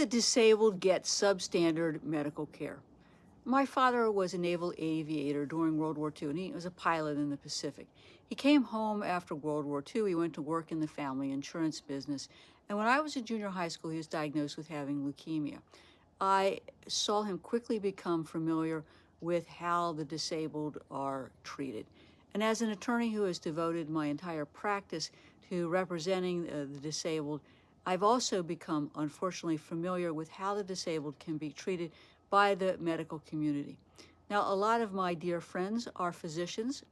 disabled get substandard medical care? My father was a naval aviator during World War II, and he was a pilot in the Pacific. He came home after World War II. He went to work in the family insurance business. And when I was in junior high school, he was diagnosed with having leukemia. I saw him quickly become familiar with how the disabled are treated. And as an attorney who has devoted my entire practice to representing the disabled, I've also become, unfortunately, familiar with how the disabled can be treated by the medical community. Now, a lot of my dear friends are physicians.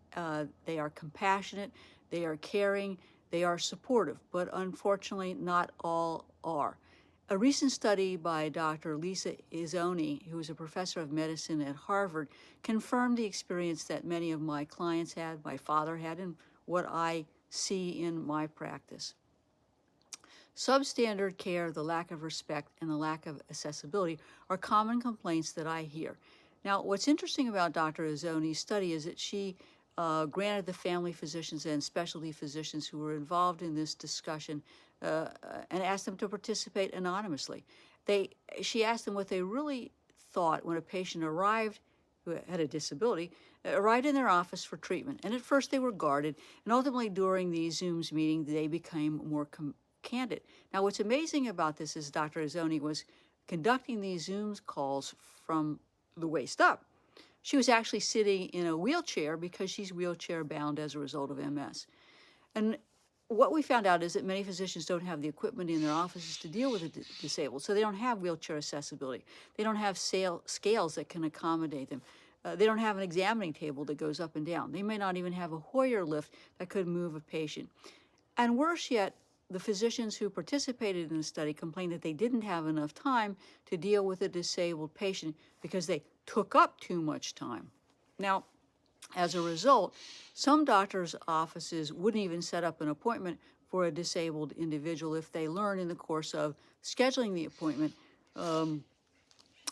They are compassionate, they are caring, they are supportive, but unfortunately, not all are. A recent study by Dr. Lisa Izzoni, who is a professor of medicine at Harvard, confirmed the experience that many of my clients had, my father had, and what I see in my practice. Substandard care, the lack of respect, and the lack of accessibility are common complaints that I hear. Now, what's interesting about Dr. Izzoni's study is that she granted the family physicians and specialty physicians who were involved in this discussion and asked them to participate anonymously. She asked them what they really thought when a patient arrived who had a disability, arrived in their office for treatment. And at first they were guarded, and ultimately during these Zooms meetings, they became more candid. Now, what's amazing about this is Dr. Izzoni was conducting these Zoom calls from the waist up. She was actually sitting in a wheelchair because she's wheelchair bound as a result of MS. And what we found out is that many physicians don't have the equipment in their offices to deal with the disabled, so they don't have wheelchair accessibility. They don't have scales that can accommodate them. They don't have an examining table that goes up and down. They may not even have a Hoyer lift that could move a patient. And worse yet, the physicians who participated in the study complained that they didn't have enough time to deal with a disabled patient because they took up too much time. Now, as a result, some doctors' offices wouldn't even set up an appointment for a disabled individual if they learn in the course of scheduling the appointment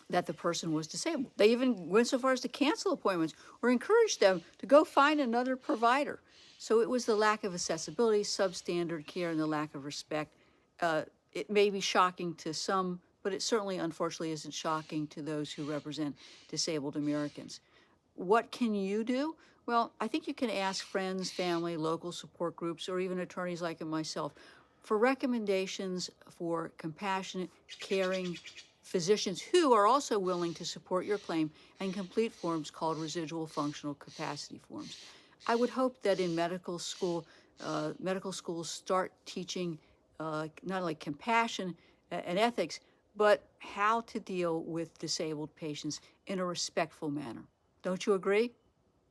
that the person was disabled. They even went so far as to cancel appointments or encourage them to go find another provider. So it was the lack of accessibility, substandard care, and the lack of respect. It may be shocking to some, but it certainly, unfortunately, isn't shocking to those who represent disabled Americans. What can you do? Well, I think you can ask friends, family, local support groups, or even attorneys like myself for recommendations for compassionate, caring physicians who are also willing to support your claim and complete forms called residual functional capacity forms. I would hope that in medical schools start teaching not only compassion and ethics, but how to deal with disabled patients in a respectful manner. Don't you agree?